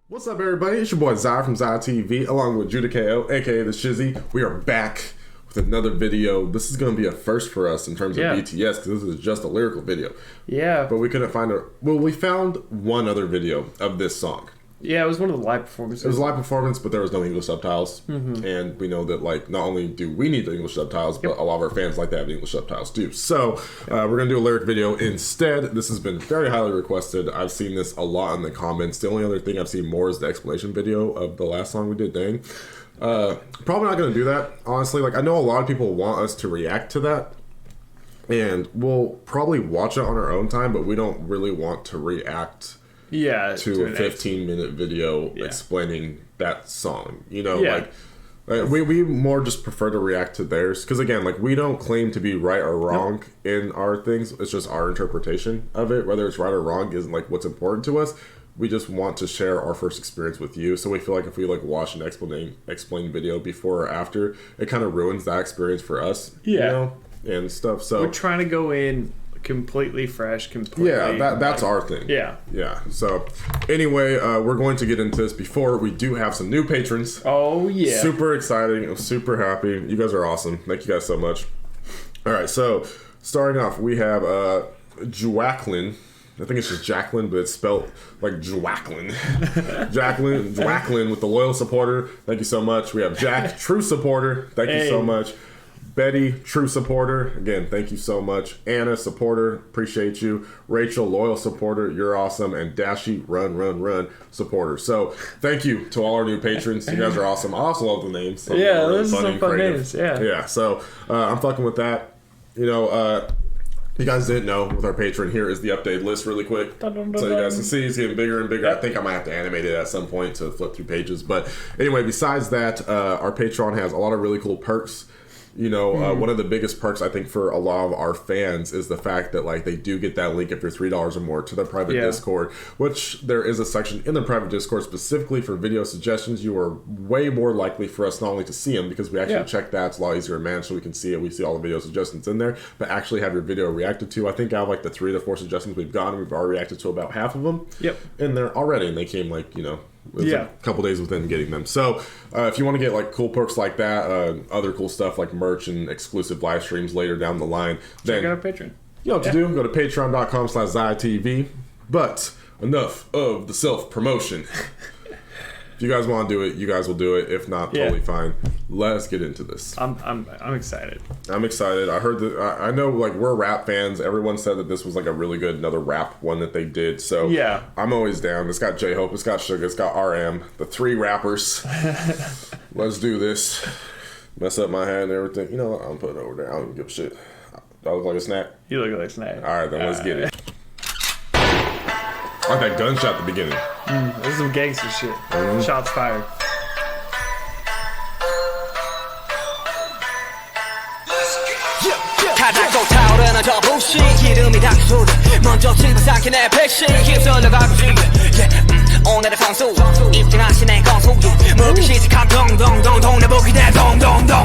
What's up, everybody? It's your boy Ziah from Ziah TV, along with Judah KO, aka the Shizzy. We are back with another video. This is going to be a first for us in terms of BTS, because this is just a lyrical video. Yeah. But we couldn't find we found one other video of this song. Yeah, it was one of the live performances. It was a live performance, but there was no English subtitles. And we know that, like, not only do we need the English subtitles, but a lot of our fans like to have the English subtitles too. So we're going to do a lyric video instead. This has been very highly requested. I've seen this a lot in the comments. The only other thing I've seen more is the explanation video of the last song we did, Dang. Probably not going to do that, honestly. Like, I know a lot of people want us to react to that. And we'll probably watch it on our own time, but we don't really want to react to a 15-minute video explaining that song. You know, like we more just prefer to react to theirs, because again, like, we don't claim to be right or wrong in our things. It's just our interpretation of it. Whether it's right or wrong isn't like what's important to us. We just want to share our first experience with you. So we feel like if we like watch an explain video before or after, it kind of ruins that experience for us. You know, and stuff. So we're trying to go in completely fresh, that's our thing. So anyway, we're going to get into this. Before we do have some new patrons. Super exciting. I'm super happy. You guys are awesome. Thank you guys so much. All right, so starting off, we have Jacqueline. I think it's just Jacqueline, but it's spelled like Jacqueline. Jacqueline with the loyal supporter. Thank you so much. We have Jack, true supporter. Thank you so much. Betty, true supporter. Again, thank you so much. Anna, supporter. Appreciate you. Rachel, loyal supporter. You're awesome. And Dashi, run, supporter. So thank you to all our new patrons. You guys are awesome. I also love the names. Some those are some fun names. Yeah, so I'm fucking with that. You know, you guys didn't know, with our patron, here is the updated list really quick. So you guys can see it's getting bigger and bigger. I think I might have to animate it at some point to flip through pages. But anyway, besides that, our Patreon has a lot of really cool perks. You know, one of the biggest perks, I think, for a lot of our fans is the fact that, like, they do get that link if you're $3 or more to their private Discord, which there is a section in the private Discord specifically for video suggestions. You are way more likely for us not only to see them, because we actually check that. It's a lot easier to manage, so we can see it. We see all the video suggestions in there, but actually have your video reacted to. I think out of, like, the 3 to 4 suggestions we've gotten, we've already reacted to about half of them. In there already, and they came, like, you know, it was like a couple days within getting them. So if you want to get like cool perks like that, other cool stuff like merch and exclusive live streams later down the line, then check out our Patreon. You know what to do. Go to patreon.com/ZiahTV. But enough of the self-promotion. If you guys want to do it, you guys will do it. If not, totally fine. Let's get into this. I'm excited. I'm excited. I heard that. I know, like, we're rap fans. Everyone said that this was like a really good another rap one that they did. So I'm always down. It's got J-Hope. It's got Suga. It's got RM. The 3 rappers. Let's do this. Mess up my hand and everything. You know what? I'm putting it over there. I don't even give a shit. Do I look like a snack? You look like a snack. All right, then let's get it. I like that gunshot at the beginning. This is some gangster shit. Shots fired. 바닥도 타오르는 저 부시 기름이 닥쳐오르 먼저 집어삼킨 내 패시 휩쓸려 가고 싶네 오늘의 선수 입증하신 내 건수유 먹기 시작한 동동동동 내 보기 대 동동동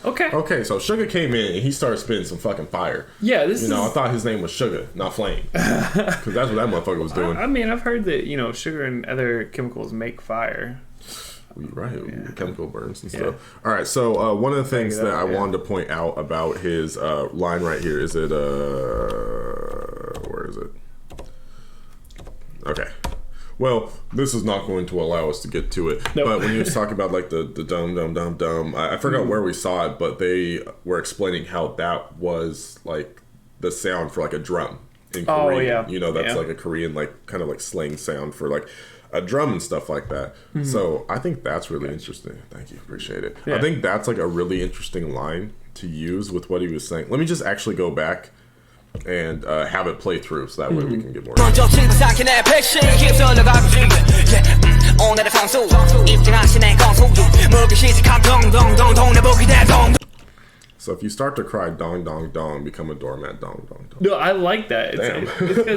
Okay, so Suga came in and he started spitting some fucking fire. I thought his name was Suga, not Flame. Because that's what that motherfucker was doing. I mean, I've heard that, you know, sugar and other chemicals make fire. Right, chemical burns and stuff. All right, so one of the things that I wanted to point out about his line right here is it, where is it? Okay. Well, this is not going to allow us to get to it. But when you was talking about like the dum, I forgot where we saw it, but they were explaining how that was like the sound for like a drum in Korean. You know, that's like a Korean like kind of like slang sound for like a drum and stuff like that. So I think that's really interesting. Thank you, appreciate it. I think that's like a really interesting line to use with what he was saying. Let me just actually go back and have it play through, so that way we can get more. So if you start to cry dong dong dong, become a doormat dong dong dong. No, I like that. Damn.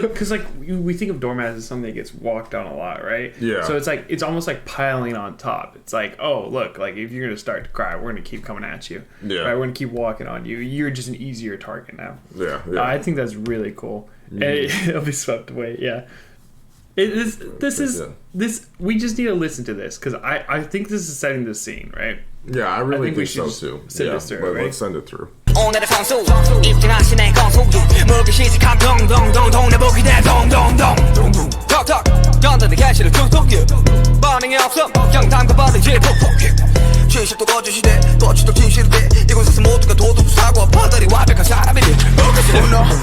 Because like we think of doormats as something that gets walked on a lot, right? Yeah. So it's like it's almost like piling on top. It's like, oh look, like if you're gonna start to cry, we're gonna keep coming at you. Yeah. Right? We're gonna keep walking on you. You're just an easier target now. Yeah. Yeah. I think that's really cool. And it'll be swept away. Yeah. This. We just need to listen to this because I think this is setting the scene, right? Yeah, I really think so just too. send Yeah, this through, but right? let's send it through. 오늘의 성수 입증하신 내 건소유 무기 시작한 동동동 동네북이 대 동동동 턱턱 전달의 개시를 툭툭 반응이 없어 영탐과 버리지 푹푹 진실도 거짓이대 거짓도 진실이대 이곳에서 모두가 도둑도 사고 파들이 완벽한 사람이니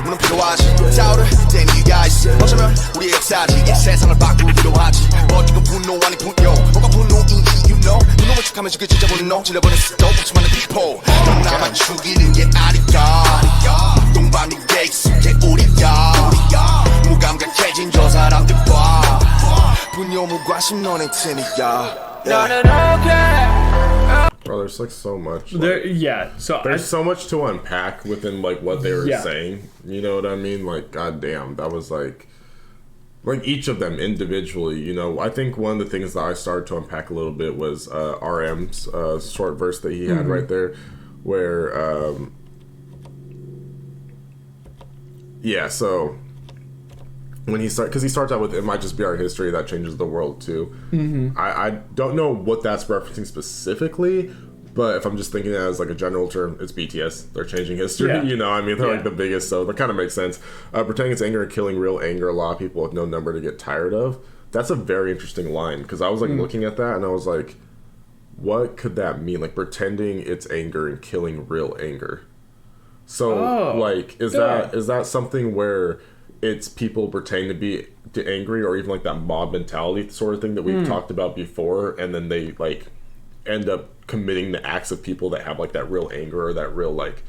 문은 필요하지 타오를 댄 이유가 있어 어쩌면 우리의 역사지 이 세상을 바꾸기로 하지 버티고 분노 아니 분노 뭐가 분노인지 you know 분노를 척하면서 그 진짜 분노 질러버린 스톱 붙이만한 people 넌 나만 죽이는 게 아니야 동방의 계획속에 우리야 무감각해진 저 사람들과 분노 무관심 너네 팀이야 나는 okay. Bro, there's like so much. There's so much to unpack within like what they were saying. You know what I mean? Like, goddamn, that was like each of them individually. You know, I think one of the things that I started to unpack a little bit was RM's short verse that he had right there, where so when he starts out with "It might just be our history that changes the world too." I don't know what that's referencing specifically, but if I'm just thinking as like a general term, it's BTS. They're changing history. Yeah. You know, I mean, they're like the biggest, so that kind of makes sense. Pretending it's anger and killing real anger, a lot of people with no number to get tired of. That's a very interesting line because I was like looking at that and I was like, what could that mean? Like pretending it's anger and killing real anger. So like, is that something where it's people pretending to be angry, or even like that mob mentality sort of thing that we've talked about before, and then they like end up committing the acts of people that have like that real anger or that real like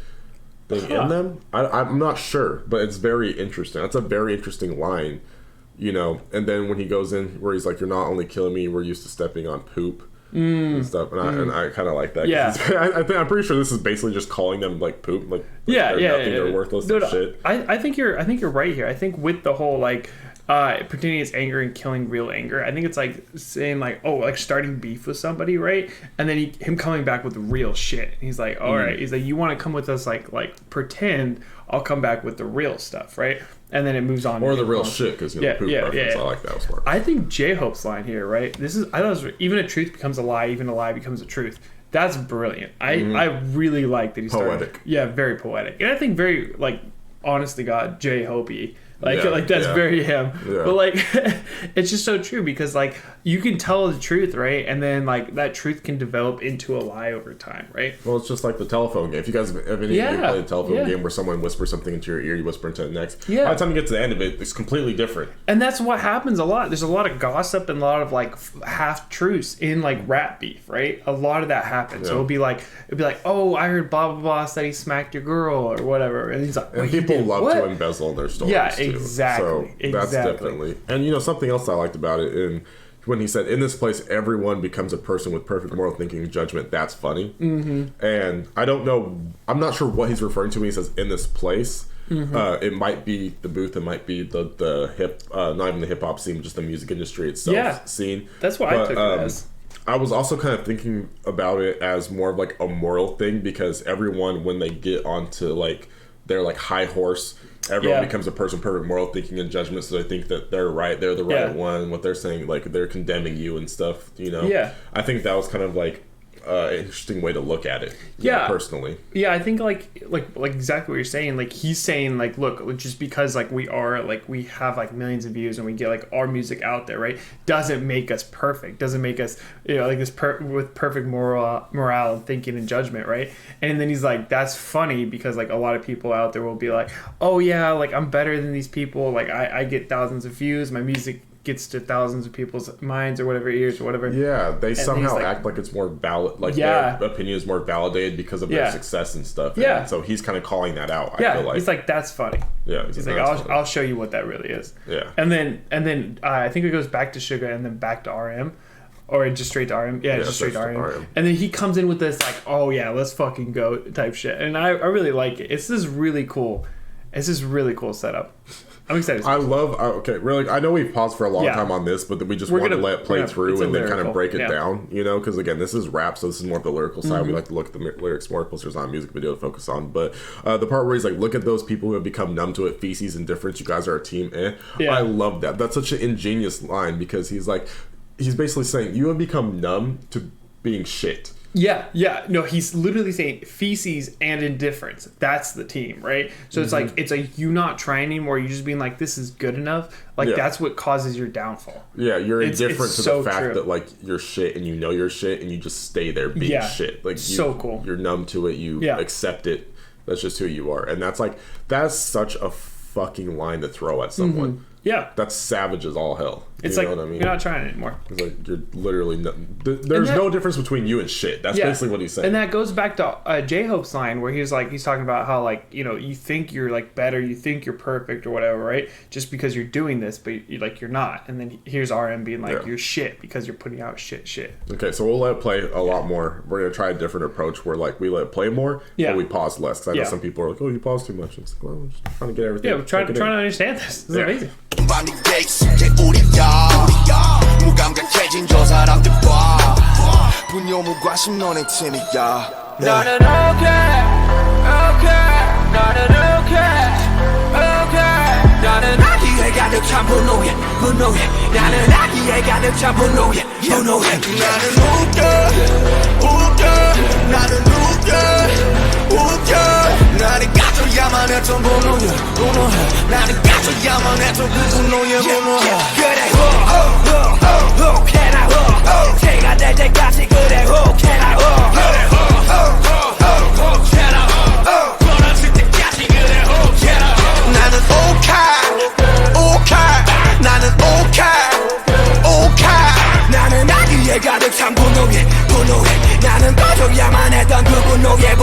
thing in them? I'm not sure, but it's very interesting. That's a very interesting line, you know. And then when he goes in where he's like, "You're not only killing me, we're used to stepping on poop." And stuff, and I kind of like that. Yeah, I'm pretty sure this is basically just calling them like poop, like they're worthless and shit. I think you're right here. I think with the whole like pretending it's anger and killing real anger, I think it's like saying like, oh, like starting beef with somebody, right? And then him coming back with real shit. And he's like, all right, he's like, you want to come with us like pretend, I'll come back with the real stuff, right? And then it moves on. Or the real shit, because you know, poop reference. I like that. Was smart. I think J-Hope's line here, right? I thought it was, even a truth becomes a lie, even a lie becomes a truth. That's brilliant. I really like that he's poetic. Very poetic, and I think very like, honest to God, J-Hope-y. Like that's very him. Yeah. But like it's just so true because like you can tell the truth, right? And then like that truth can develop into a lie over time, right? Well, it's just like the telephone game. If you guys have any played a telephone game where soment whispers something into your ear, you whisper into the next. Yeah. By the time you get to the end of it, it's completely different. And that's what happens a lot. There's a lot of gossip and a lot of like half truths in like rap beef, right? A lot of that happens. So it'd be like, oh, I heard blah blah blah said he smacked your girl or whatever, and he's like, and people love to embezzle their stories. Yeah. Too. Exactly. So that's definitely. And you know, something else I liked about it, when he said, "In this place, everyone becomes a person with perfect moral thinking and judgment." That's funny. And I don't know. I'm not sure what he's referring to when he says "in this place." It might be the booth. It might be the hip, not even the hip hop scene, just the music industry itself scene. That's what I took it as. I was also kind of thinking about it as more of like a moral thing, because everyone, when they get onto like their like high horse, everyone becomes a person perfect moral thinking and judgment, so they think that they're right, they're the right one, what they're saying, like they're condemning you and stuff, you know. I think that was kind of like an interesting way to look at it, personally. I think like exactly what you're saying. Like he's saying like, look, just because like we have like millions of views and we get like our music out there, right, doesn't make us perfect, doesn't make us, you know, like this with perfect morale and thinking and judgment, right? And then he's like, that's funny because like a lot of people out there will be like, oh yeah, like I'm better than these people, like I get thousands of views, my music gets to thousands of people's minds or whatever, ears or whatever. Yeah, they somehow act like it's more valid, like their opinion is more validated because of their success and stuff. And so he's kind of calling that out. I feel like he's like, that's funny. He's like, I'll show you what that really is. And then I think it goes back to Suga and then back to RM. Or just straight to RM. Yeah, just straight to RM. And then he comes in with this like, oh yeah, let's fucking go type shit. And I really like it. It's just really cool. It's just really cool setup. I'm excited. Okay, really, I know we've paused for a long time on this, but we just want to let it play through and then kind of break it down, you know, because again, this is rap, so this is more of the lyrical side. We like to look at the lyrics more, plus there's not a music video to focus on, but the part where he's like, look at those people who have become numb to it, feces, indifference, you guys are a team, I love that. That's such an ingenious line, because he's basically saying, you have become numb to being shit. Yeah. No, he's literally saying feces and indifference. That's the team, right? So it's like you not trying anymore. You just being like, this is good enough. Like that's what causes your downfall. Yeah, you're indifferent to the fact that like you're shit and you know you're shit and you just stay there being shit. Like cool. You're numb to it. You accept it. That's just who you are. And that's such a fucking line to throw at someone. Yeah. That's savage as all hell. It's like, what I mean? You're not trying anymore. It's like, you're literally... There's no difference between you and shit. That's basically what he's saying. And that goes back to J-Hope's line, where he's talking about how, like, you know, you think you're, like, better, you think you're perfect or whatever, right? Just because you're doing this, but, you're not. And then here's RM being like, you're shit because you're putting out shit. Okay, so we'll let it play a lot more. We're going to try a different approach where, like, we let it play more, but we pause less. Because I know some people are like, oh, you pause too much. It's like, well, I'm just trying to get everything. Yeah, we're trying to understand this. This is amazing. 무감각해진 저 사람들 봐 분노 무관심 너네 팀이야 나는 okay 나는 okay 나는 아기에 가득 찬 분노에 나는 아기에 가득 찬 분노에 나는 나는 나는 가져야만 했던 분노에 나는 가져야만 했던 그 분노에 그래 혹해라 제가 될 때까지 그래 혹해라 혹해라 벌어질 때까지 그래 혹해라 나는 okay 나는 okay 나는 아기에 가득 찬 분노에 나는 가져야만 했던 그 분노에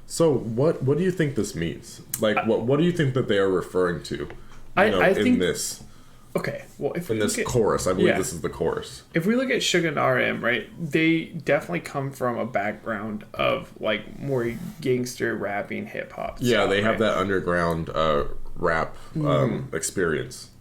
So what do you think this means? Like what do you think that they are referring to? I think in this. Okay, well, if in this chorus, I believe this is the chorus. If we look at Suga and RM, right, they definitely come from a background of like more gangster rapping, hip hop. Yeah, they have that underground rap experience.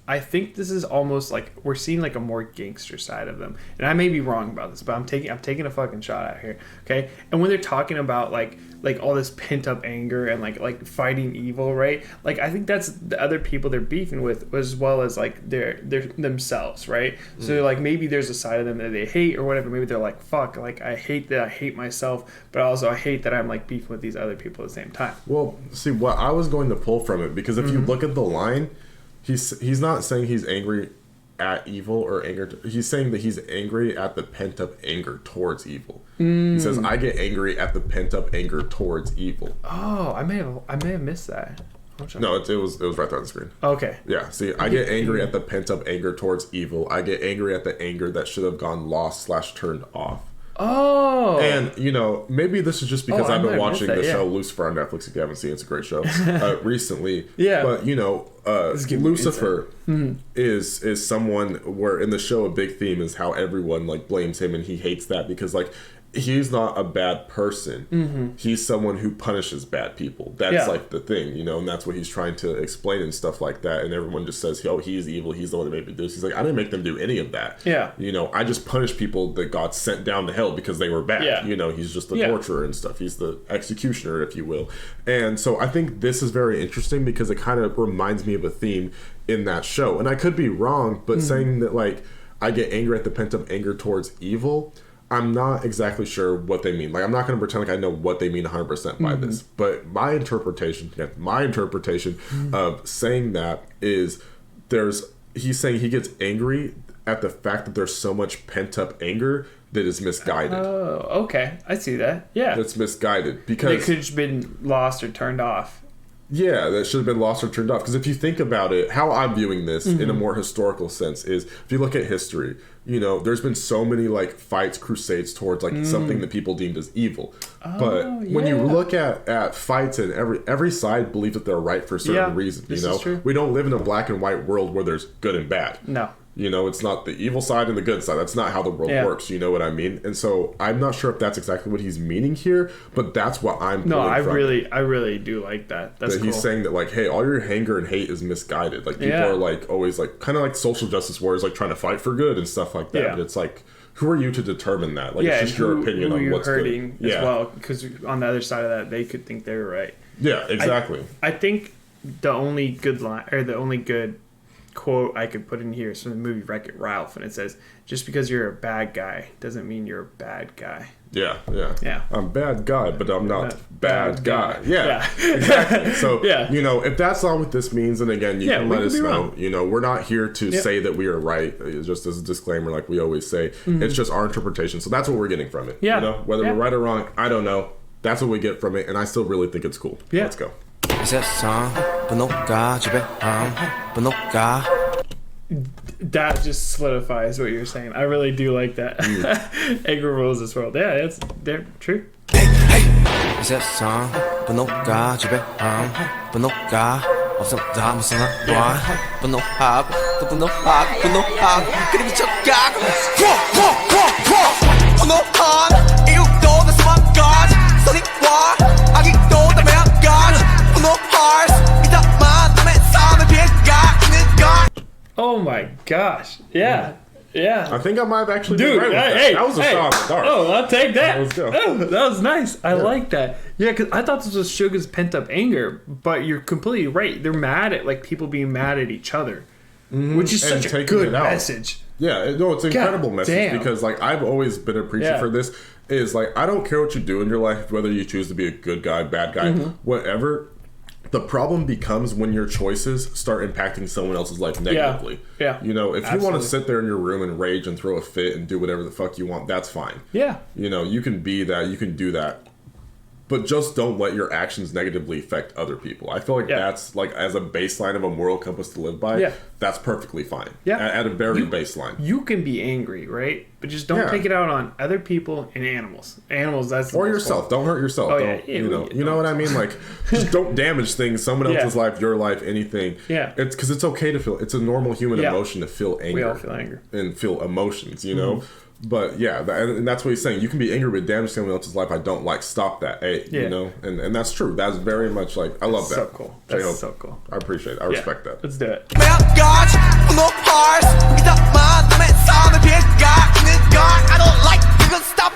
I think this is almost like we're seeing like a more gangster side of them, and I may be wrong about this, but I'm taking a fucking shot out here, okay? And when they're talking about like all this pent up anger and like fighting evil, right? Like I think that's the other people they're beefing with, as well as like their themselves, right? So like maybe there's a side of them that they hate or whatever. Maybe they're like, fuck, like I hate that I hate myself, but also I hate that I'm like beefing with these other people at the same time. Well, see, what I was going to pull from it, because if you look at the line. He's not saying he's angry at evil or anger. He's saying that he's angry at the pent up anger towards evil. He says, "I get angry at the pent up anger towards evil." Oh, I may have missed that. No, it was right there on the screen. Okay. Yeah. See, I get angry at the pent up anger towards evil. I get angry at the anger that should have gone lost / turned off. Oh. And, maybe this is just because I've been watching the show Lucifer on Netflix. If you haven't seen it, it's a great show. Recently. Yeah. But, Lucifer is someone where in the show a big theme is how everyone, like, blames him and he hates that because, like, he's not a bad person. He's someone who punishes bad people. That's like the thing, and that's what he's trying to explain and stuff like that. And everyone just says, oh, he's evil. He's the one that made me do this. He's like, I didn't make them do any of that. Yeah. I just punish people that got sent down to hell because they were bad. Yeah. He's just the torturer and stuff. He's the executioner, if you will. And so I think this is very interesting because it kind of reminds me of a theme in that show. And I could be wrong, but saying that, like, I get angry at the pent-up anger towards evil, I'm not exactly sure what they mean. Like, I'm not going to pretend like I know what they mean 100% by this. But my interpretation of saying that is he's saying he gets angry at the fact that there's so much pent-up anger that is misguided. Oh, okay. I see that. Yeah. That's misguided. Because it could have been lost or turned off. Yeah, that should have been lost or turned off. Because if you think about it, how I'm viewing this in a more historical sense is, if you look at history, there's been so many like fights, crusades towards like something that people deemed as evil. But when you look at fights, and every side believes that they're right for a certain reason. This is true. We don't live in a black and white world where there's good and bad. No. You know, it's not the evil side and the good side. That's not how the world works. You know what I mean? And so I'm not sure if that's exactly what he's meaning here, but that's what I'm. No, I really do like that. That's that cool. He's saying that like, hey, all your anger and hate is misguided. Like people are like always like kind of like social justice warriors, like trying to fight for good and stuff like that. Yeah. But it's like, who are you to determine that? Like it's just your opinion on what's hurting good. as well, because on the other side of that, they could think they're right. Yeah, exactly. I think the only good line or the only good quote I could put in here is from the movie Wreck-It Ralph, and it says, "Just because you're a bad guy doesn't mean you're a bad guy." Yeah. I'm bad guy, but I'm not bad guy. Yeah, exactly. So, you know, if that's not what this means, then again, you can let us know. Wrong. You know, we're not here to say that we are right. It's just as a disclaimer, like we always say, it's just our interpretation. So that's what we're getting from it. Yeah. You know, whether we're right or wrong, I don't know. That's what we get from it, and I still really think it's cool. Yeah. Let's go. That just solidifies what you're saying. I really do like that. Anger rules this world. Yeah, they're true. Oh my gosh. Yeah. I think I might have actually been right with that. That was a shot in the dark. Oh, I'll take that. Let's go. Oh, that was nice. I like that. Yeah, because I thought this was Suga's pent-up anger, but you're completely right. They're mad at, like, people being mad at each other, which is such a good message. Yeah, no, it's an incredible message because, like, I've always been a preacher for this. Is like, I don't care what you do in your life, whether you choose to be a good guy, bad guy, whatever. The problem becomes when your choices start impacting someone else's life negatively. Yeah. You know, if you want to sit there in your room and rage and throw a fit and do whatever the fuck you want, that's fine. Yeah. You know, you can be that, you can do that. But just don't let your actions negatively affect other people. I feel like that's, like, as a baseline of a moral compass to live by, that's perfectly fine. Yeah. At a very baseline. You can be angry, right? But just don't take it out on other people and animals. Animals, that's... Or yourself. Don't hurt yourself. Oh, you know what I mean? Like, just don't damage things, someone else's life, your life, anything. Yeah. It's because it's okay to feel... It's a normal human emotion to feel anger. We all feel anger. And feel emotions, you know? But yeah, and that's what he's saying. You can be angry with damage someone else's life. I don't like. Stop that. Hey, you know, and that's true. That's very much like I love that. So cool. That's so cool. I appreciate it. I respect that. Let's do it. I don't like you. Stop.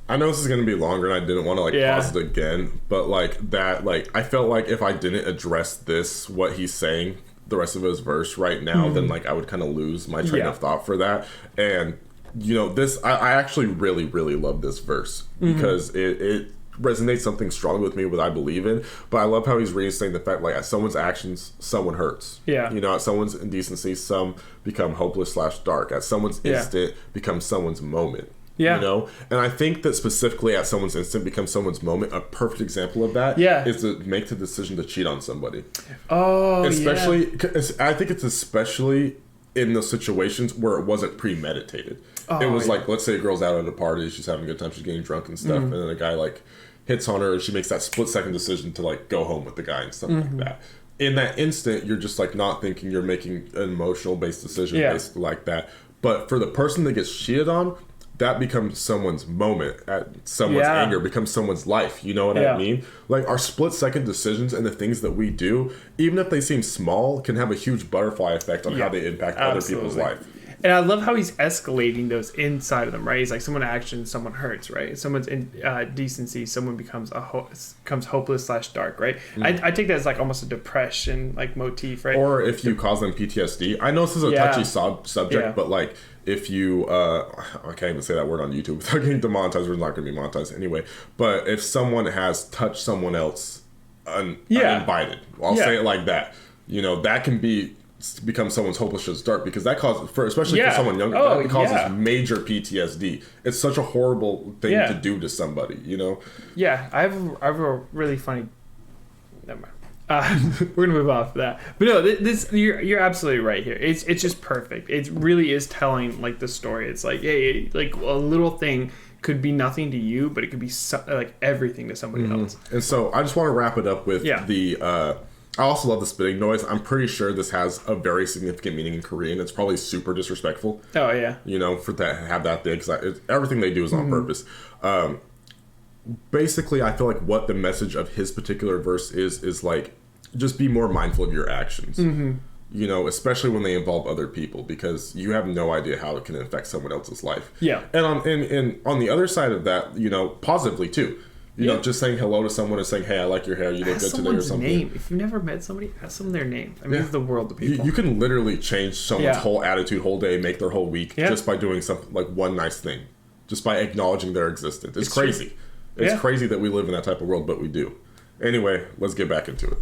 I know this is going to be longer and I didn't want to like pause it again, but like that, like I felt like if I didn't address this, what he's saying, the rest of his verse right now, then like I would kind of lose my train of thought for that. And you know, this, I actually really, really love this verse because it resonates something strongly with me, what I believe in. But I love how he's saying the fact, like, at someone's actions, someone hurts. Yeah. You know, at someone's indecency, some become hopeless/dark. At someone's instant, becomes someone's moment. Yeah. You know? And I think that specifically at someone's instant becomes someone's moment, a perfect example of that is to make the decision to cheat on somebody. Oh, especially, I think it's especially in those situations where it wasn't premeditated. Oh, it was like, let's say a girl's out at a party, she's having a good time, she's getting drunk and stuff, and then a guy like hits on her and she makes that split-second decision to like go home with the guy and stuff like that. In that instant, you're just like not thinking, you're making an emotional-based decision basically like that. But for the person that gets cheated on, that becomes someone's moment, at someone's anger becomes someone's life. You know what I mean? Like our split-second decisions and the things that we do, even if they seem small, can have a huge butterfly effect on how they impact other people's life. And I love how he's escalating those inside of them, right? He's like, someone action, someone hurts, right? Someone's decency, someone becomes hopeless/dark, right? I take that as like almost a depression like motif, right? Or if you cause them PTSD. I know this is a touchy subject, but like if you, I can't even say that word on YouTube without getting demonetized. We're not going to be monetized anyway. But if someone has touched someone else uninvited, I'll say it like that. You know, that can become someone's hopeless/dark because that causes, especially for someone younger, that causes major PTSD. It's such a horrible thing to do to somebody, you know? Yeah, I have a really funny... Never mind. We're gonna move off of that, but no, this you're absolutely right here. It's just perfect. It really is telling like the story. It's like, hey, like a little thing could be nothing to you, but it could be like everything to somebody else. And so I just want to wrap it up with the. I also love the spitting noise. I'm pretty sure this has a very significant meaning in Korean. It's probably super disrespectful. Oh yeah. You know, for that have that thing because everything they do is on purpose. Basically, I feel like what the message of his particular verse is like, just be more mindful of your actions. You know, especially when they involve other people, because you have no idea how it can affect someone else's life. Yeah. And on the other side of that, you know, positively too. You know, just saying hello to someone and saying, "Hey, I like your hair. You look good today," or something. Name. If you've never met somebody, ask them their name. I mean, it's the world to people. You can literally change someone's whole attitude, whole day, make their whole week just by doing something like one nice thing, just by acknowledging their existence. It's crazy. True. It's crazy that we live in that type of world, but we do. Anyway, let's get back into it.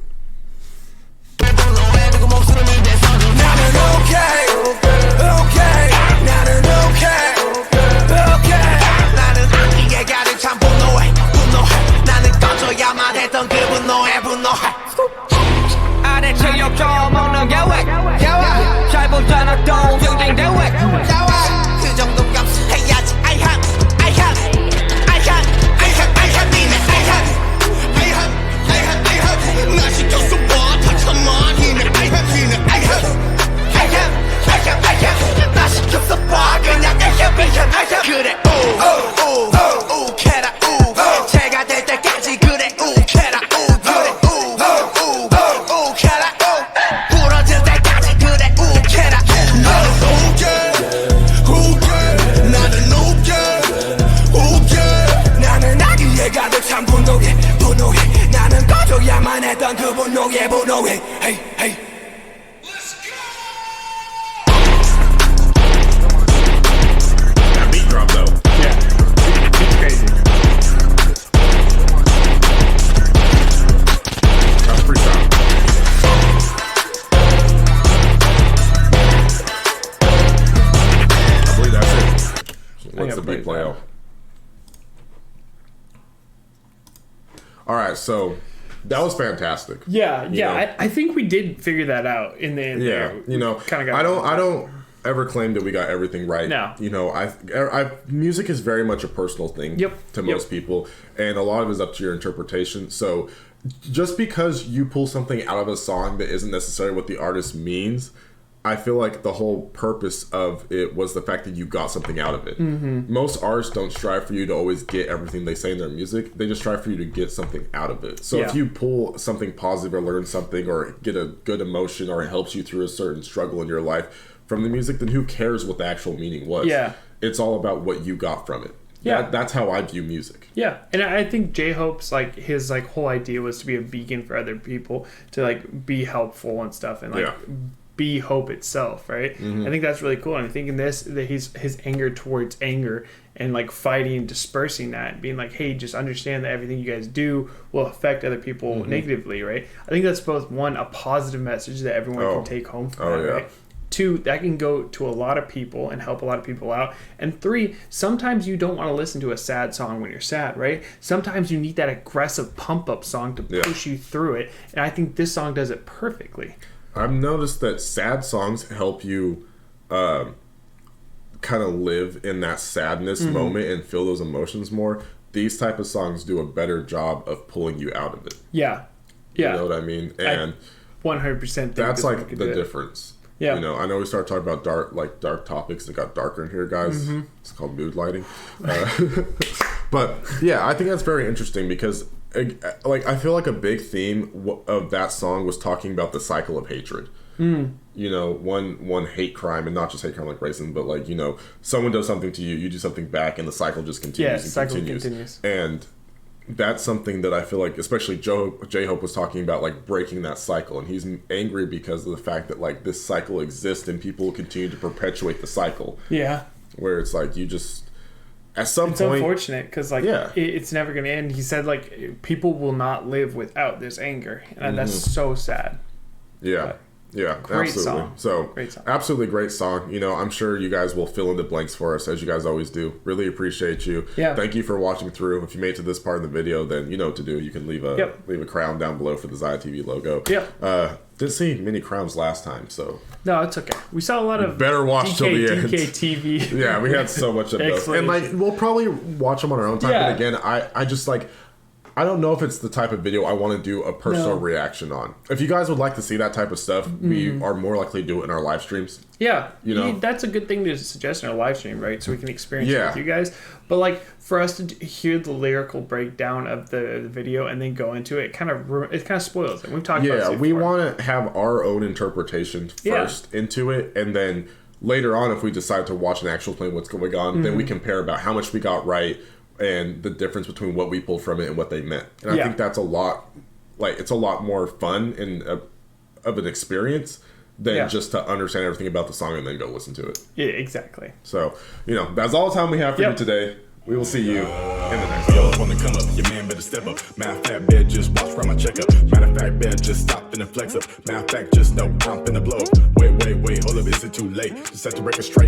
So that was fantastic. Yeah. I think we did figure that out in the end. Yeah, you know, I don't ever claim that we got everything right. No, you know, music is very much a personal thing to most people, and a lot of it is up to your interpretation. So just because you pull something out of a song that isn't necessarily what the artist means, I feel like the whole purpose of it was the fact that you got something out of it. Most artists don't strive for you to always get everything they say in their music. They just strive for you to get something out of it. So if you pull something positive or learn something or get a good emotion or it helps you through a certain struggle in your life from the music, then who cares what the actual meaning was? Yeah. It's all about what you got from it. Yeah. That's how I view music. Yeah. And I think J-Hope's like his like whole idea was to be a beacon for other people, to like be helpful and stuff, and like be hope itself, right? I think that's really cool. And I think in this, that his anger towards anger and like fighting and dispersing that, being like, hey, just understand that everything you guys do will affect other people negatively, right? I think that's both one, a positive message that everyone can take home from that, right? Two, that can go to a lot of people and help a lot of people out. And three, sometimes you don't want to listen to a sad song when you're sad, right? Sometimes you need that aggressive pump up song to push you through it. And I think this song does it perfectly. I've noticed that sad songs help you kind of live in that sadness moment and feel those emotions more. These type of songs do a better job of pulling you out of it. Yeah. You know what I mean? And 100% think that's like the difference. Yeah. You know, I know we started talking about dark topics that got darker in here, guys. It's called mood lighting. But yeah, I think that's very interesting because like I feel like a big theme of that song was talking about the cycle of hatred. You know, one hate crime, and not just hate crime like racism, but like, you know, someone does something to you, you do something back, and the cycle just continues continues. And that's something that I feel like, especially J-Hope was talking about, like breaking that cycle, and he's angry because of the fact that like this cycle exists and people continue to perpetuate the cycle. Yeah, where it's like you just at some point. It's unfortunate because like it's never going to end. He said like people will not live without this anger, and that's so sad. Yeah. Yeah, Great absolutely. song. So, Great song. absolutely great song. You know, I'm sure you guys will fill in the blanks for us, as you guys always do. Really appreciate you. Yeah. Thank you for watching through. If you made it to this part of the video, then you know what to do. You can leave a crown down below for the Ziah TV logo. Yep. Didn't see many crowns last time, so No, it's okay. We saw a lot of better watch till the end. TV. Yeah, we had so much of those, and like we'll probably watch them on our own time. Yeah. But again, I just like. I don't know if it's the type of video I want to do a personal reaction on. If you guys would like to see that type of stuff, we are more likely to do it in our live streams. Yeah, you know, that's a good thing to suggest in our live stream, right? So we can experience it with you guys. But like for us to hear the lyrical breakdown of the video and then go into it, it kind of spoils it. We've talked about this we want to have our own interpretation first into it, and then later on, if we decide to watch an actual play, what's going on, then we compare about how much we got right and the difference between what we pulled from it and what they meant. And I think that's a lot, like it's a lot more fun and of an experience than just to understand everything about the song and then go listen to it. Yeah, exactly. So, you know, that's all the time we have for you today. We will see you in the next Yo, wanna come up, your man better step up. Matter of fact, better just watch from my checkup. Matter of fact, better just stop and then flex up. Matter of fact, just know I'm finna blow. Wait, hold up, is it too late? Just set the record straight.